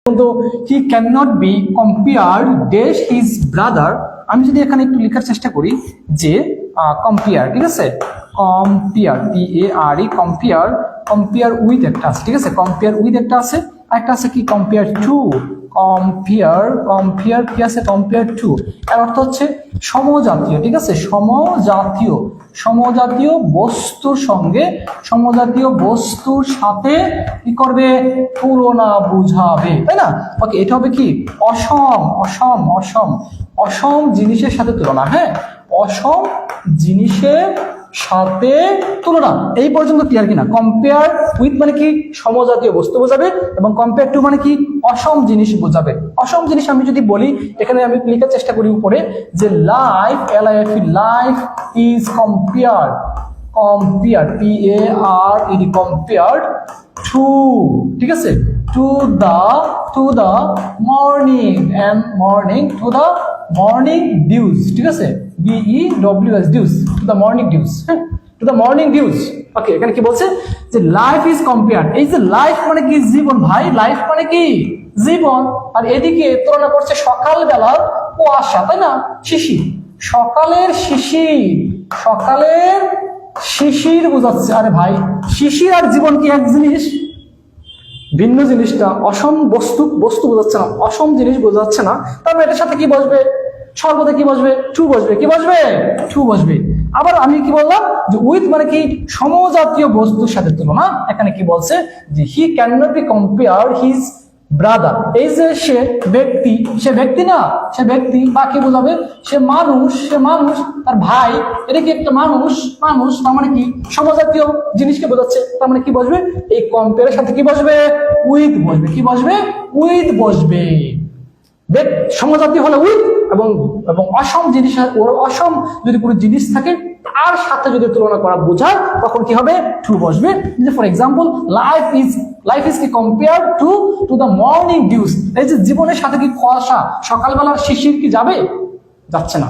কিন্তু he can not be compare dash his brother. আমি যদি এখানে একটু লেখার চেষ্টা করি যে কম্পেয়ার, ঠিক আছে, compare PARE, compare, compare with একটা আছে, ঠিক আছে, কম্পেয়ার উইথ একটা আছে, একটা আছে কি কম্পেয়ার টু, কম্পেয়ার, কম্পেয়ার কি আছে, কম্পেয়ার টু, এর অর্থ হচ্ছে সমজাতীয়, ঠিক আছে, সমজাতীয়, সমজাতীয় বস্তুর সঙ্গে, সমজাতীয় বস্তুর সাথে কি করবে, তুলনা বুঝাবে, তাই না? ওকে, এটা হবে কি অসম, অসম, অসম, অসম জিনিসের সাথে তুলনা। হ্যাঁ, অসম জিনিসের সাথে তুলনা। এই পর্যন্ত ক্লিয়ার কিনা? কম্পেয়ার উইথ মানে কি সমজাতীয় বস্তু বোঝাবে, এবং কম্পেয়ার টু মানে কি অসম জিনিস বোঝাবে। অসম জিনিস আমি যদি বলি, এখানে আমি লেখার চেষ্টা করি উপরে যে life, life is compare, compare PARED, compared to, ঠিক আছে, to the morning and morning, to the morning dews, ঠিক আছে, DEWS, dews, to the morning dews, হ্যাঁ, to the morning dews. Okay, এখানে কি বলছে যে লাইফ ইজ কম্পেয়ার, এই যে লাইফ মানে কি জীবন ভাই, লাইফ মানে কি জীবন, আর এদিকে তুলনা করছে সকালবেলার কুয়াশা, তাই না, শিশির, সকালের শিশির, সকালের শিশির বোঝাচ্ছে। আরে ভাই, শিশির আর জীবন কি এক জিনিস? ভিন্ন জিনিসটা, অসম বস্তু, বস্তু বোঝাচ্ছে না, অসম জিনিস বোঝাচ্ছে না। তারপর এটার সাথে কি বসবে, সর্বদা কি বসবে, টু বসবে, কি বসবে, টু বসবে। আবার আমি কি বললাম যে উইথ মানে কি সমজাতীয় বস্তুর সাথে তুলনা। এখানে কি বলছে যে he can not be compare his brother, এই যে সে ব্যক্তি, সে ব্যক্তি না, সে ব্যক্তি, বা কি বোঝাবে, সে মানুষ, সে মানুষ, তার ভাই, এটা কি একটা মানুষ, মানুষ তার মানে কি সমজাতীয় জিনিসকে বোঝাচ্ছে, তার মানে কি বসবে, এই কম্পেয়ারের সাথে কি বসবে, উইথ বসবে, কি বসবে, উইথ বসবে। সমজাতীয় হলে উইথ, এবং এবং অসম জিনিস, অসম যদি কোনো জিনিস থাকে তার সাথে যদি তুলনা করা বোঝায় তখন কি হবে, টু বসবে। ফর এক্সাম্পল, লাইফ ইজ কি compare to the morning dues, এই যে জীবনের সাথে কি কুয়াশা, সকালবেলা শিশির কি যাবে, যাচ্ছে না।